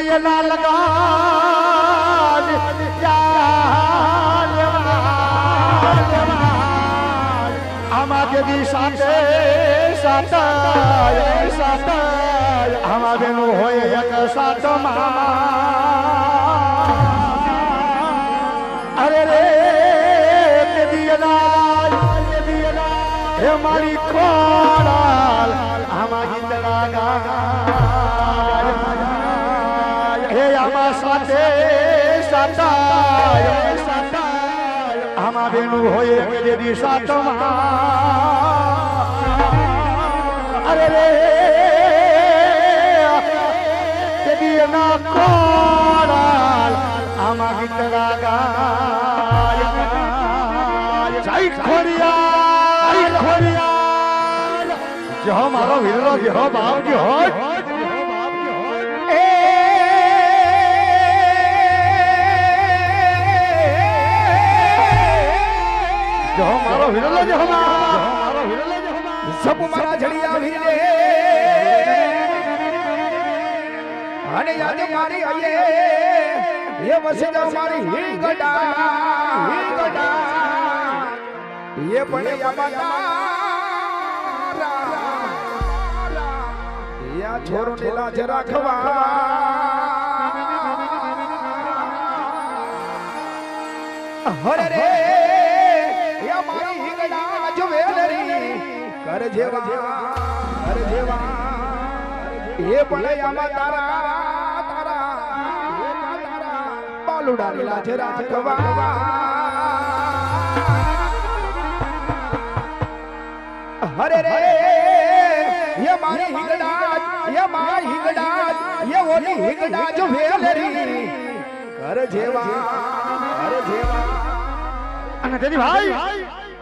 दिए ना लगा हमारे दी साथे साथाय साथाय हमारे नु होए एक साथ अरे रे ते दिए ना हे मारी खोड़ाल हमारी तरागा हे हमा साथे साथाय हमारे नु होए तेरी साथमा अरे रे तेरी ना कोड़ाल हमारी तरागा जय खोरिया जो मारो वीरो जो बाप जो जो मारो वीरो जो सब मारा झड़िया वीरे अने याद मारी आये ये वसदा मारी ही गडा ये बड़े यामाता या छोरो ने लाज राखवा हरे रे या मारी हिंगड़ा जो वेलरी कर जेवा ये बड़े यामा तारा बालुड़ा ने लाज राखवा हरे रे ये मारी हिंगड़ा ये ओली हिंगड़ा जो वेलरी कर जेवा અને તેની ભાઈ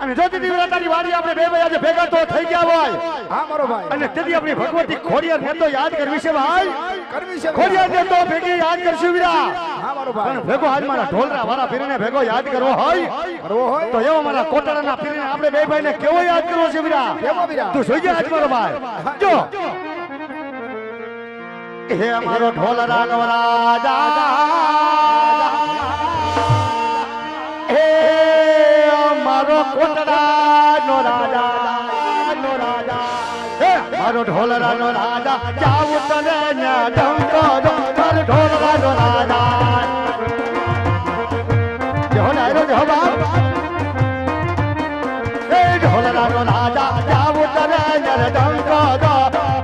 અને જો તેની તારી વાડી આપણે બે ભાઈ આજે ભેગા તો થઈ ગયા હોય હા મારો ભાઈ અને તેની આપણી ભગવતી ખોડિયાર ને તો યાદ કરવી છે ભાઈ કરવી છે ખોડિયાર ને તો ભેગી યાદ કરશું વીરા હા મારો ભાઈ પણ ભેગો આજ મારા ઢોલરા વાળા પીરને ભેગો યાદ કરવો હોય તો એવો મારા કોટડાના પીરને આપણે બે ભાઈને કેવો યાદ કરવો છે વીરા કેવો વીરા તું જોઈ આજ મારો ભાઈ જો હે અમારો ઢોલરા નો રાજા હે અમારો કોટડા નો રાજા હે મારો ઢોલરા નો રાજા જાવ તને ન્યા ડંકો દો મારો ઢોલરા નો રાજા જો નાયરો જો બાપ હે ઢોલરા નો રાજા જાવ તને ન્યા ડંકો દો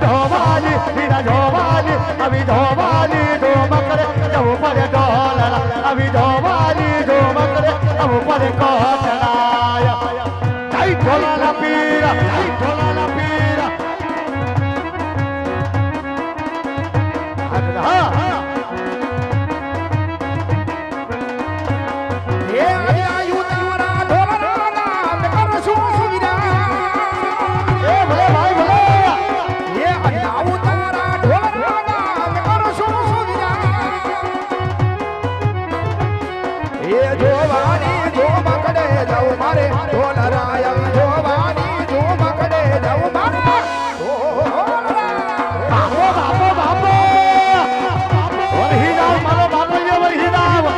ધોવાલી વીરા ધોવાલી अभी धोवाली धूम करे जब पर ढोलरा अभी धोवाली धूम करे अब पर कोटड़ाया जय ढोलरा पीरा ये आयु तारा ढोलरा नाम कर सुविधा ए भले भाई भले ये आयु तारा ढोलरा ये जोवानी जो मकड़े जाओ मारे ढोलराया जोवानी जो मकड़े जाओ मारे बापो वही जाओ मारो बापो ये वही जाओ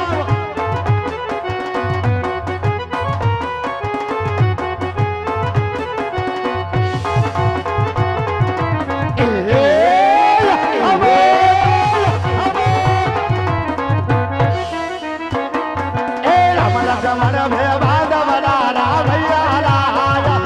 हमारा भे बादा बड़ा भैया राजा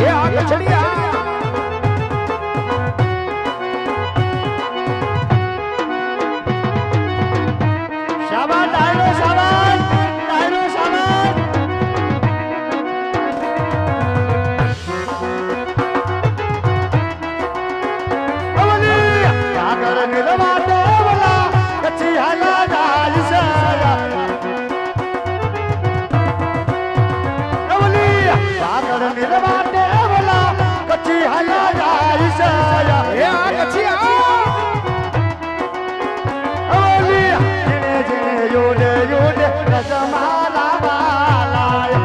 એ આ કચડિયા શાબાશ ડાયરો શાબાશ ડાયરો શાબાશ અવલી સાગર નિર્વાતો વલા કચ્છી હાલા જાય છે અવલી સાગર નિર્વાતો વલા કચ્છી હાલા જાય છે એ આ કચિયા યોડે યોડે રજમાલા બાલાય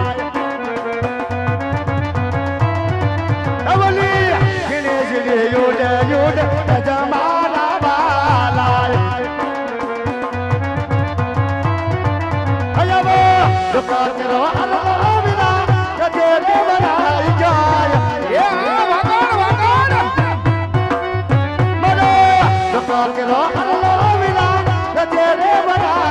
અવલી જીણે જીણે યોડે યોડે રજમાલા બાલાય અયવો દુકા કરો અલ્લાહ વિના કદે રે બનાઈ જાય એ આ વગર મરો દુકા કરો અલ્લાહ વિના કદે રે બનાઈ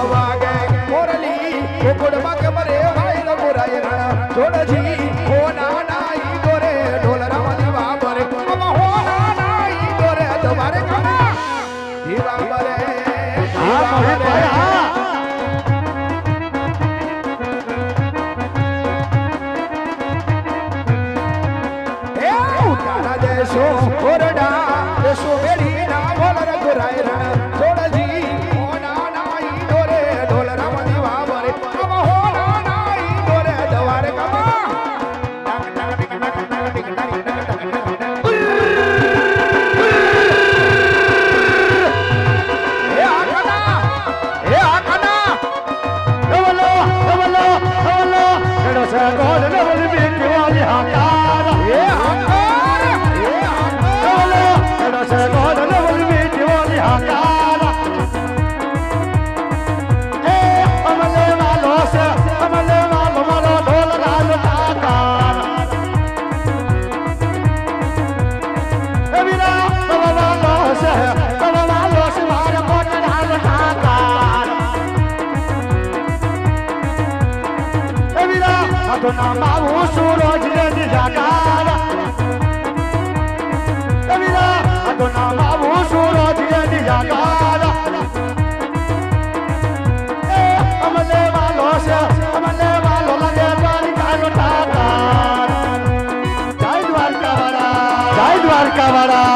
વાગે મોરલી કોકડમાં કે મરે ભાઈ રઘુરાય રાણા જોડજી હો નાઈ દોરે ઢોલ રામની બાબરે અબ હો નાઈ દોરે તમારે કમા દીવા મરે હા મોહિત ભાઈ હા એ ઉતારા દેશો ઓરડા દેશો બેડી ના બોલ રઘુરાય રાણા જોડજી હો નાઈ દોરે ઢોલ રામની બાબરે અબ હો નાઈ દોરે તમારે કમા માવું સૂરજ જાગારા કવિરા અદોના માવું સૂરજ જાગારા એ અમલે વાલો છે અમલે વાલો લગે દ્વારકાનો ઠાકર જય દ્વારકાવાળા જય દ્વારકાવાળા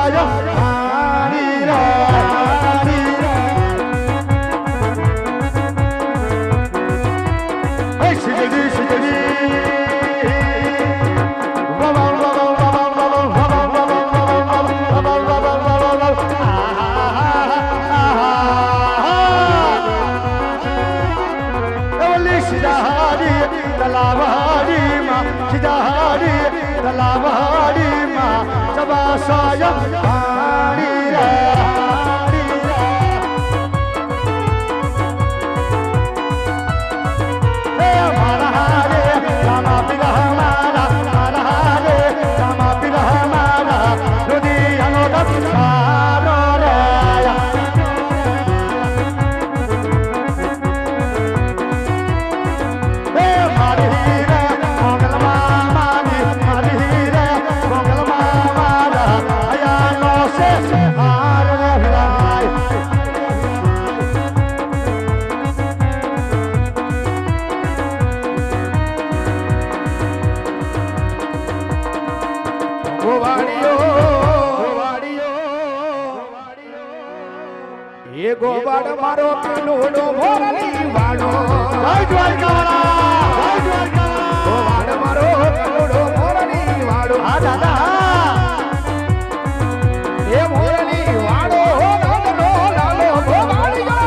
સાય હારી રે હારી રે એ શિજડી શિજડી તલાવાડી માં સબાસાય હારી રે હારી રે હે મારા રે રામા પિરા મારા રે રામા પિરા મારા રુદિયાનો દક્ષારો રે હે મારી રે ગોવાડ મારો કનુડો મોરલી વાડો જય દ્વારકાવાળા જય દ્વારકાવાળા ગોવાડ મારો કનુડો મોરલી વાડો આ દાદા એ મોરલી વાડો નાનો લાલો ગોવાડિયો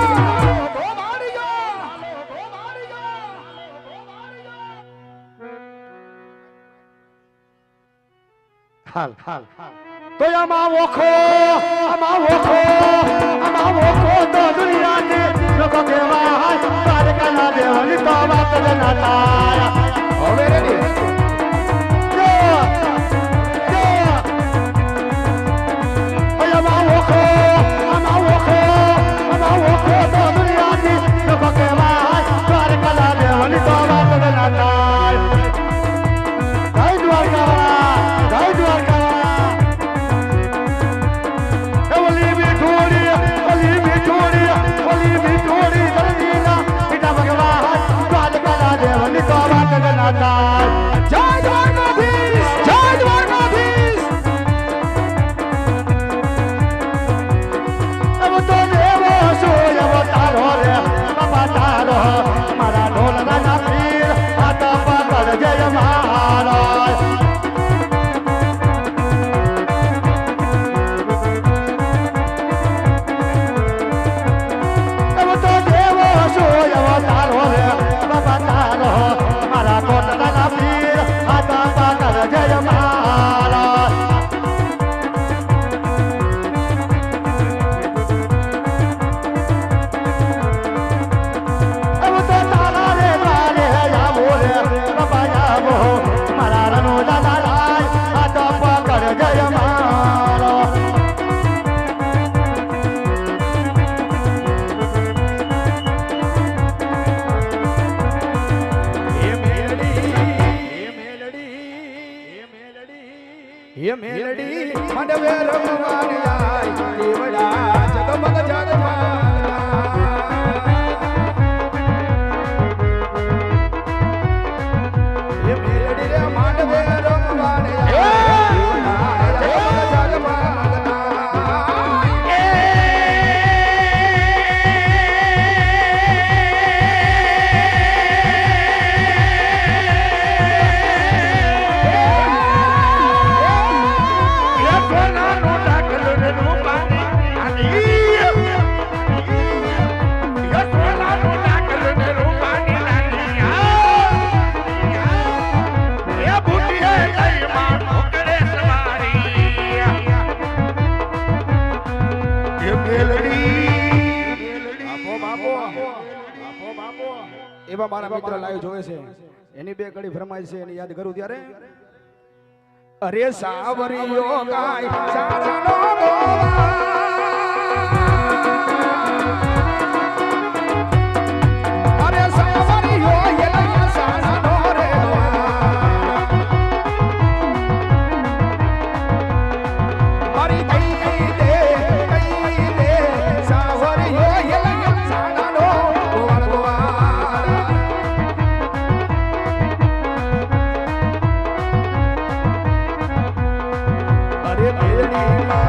હાલ હાલ તો આમાં વખો તો દુનિયાની લોકો કહેવાય દ્વારકાના દેવની તો વાત જ ના થાય હવે રેડી આમાં વખો તો દુનિયાની લોકો કહેવાય દ્વારકાના દેવની તો વાત જ ના થાય જય દ્વારકાવાળા જય દ્વારકાવાળા ઓલી મીઠોડી દરજીના પિતા ભગવાન દ્વારકાના દેવની તો વાત જ ના થાય જય દ્વારકાધીશ જય દ્વારકાધીશ એવો તો દેવો સોય અવતારો રે બાપા તારો મારા ઢોલના ના પીર આતા પાકડ જય મહારાજ એવો તો દેવો સોય અવતારો રે બાપા તારો મારા ઢોલના ના પીર આતા પાકડ જય મહારાજ अब तो तारा रे बारे जाबो रे बाबा जाबो मारा रनो दादा लाय हाथ पकड़ जय मारो ये मेलडी मंडवे रमवानी आय देवड़ा जगमग जगमगा ये मेलडी रे मंडवे रमवानी आय देवड़ा जगमग એવા મારા મિત્ર લાઈવ જોવે છે એની બે કડી ફરમાઈ છે એની યાદ કરું ત્યારે અરે સાવરિયો કાય સારાનો ગોવા અરે સાવરિયો એલા સારાનો રે મારી કઈ દે સાવરિયો એલા સારાનો ગોવા અરે મેલડી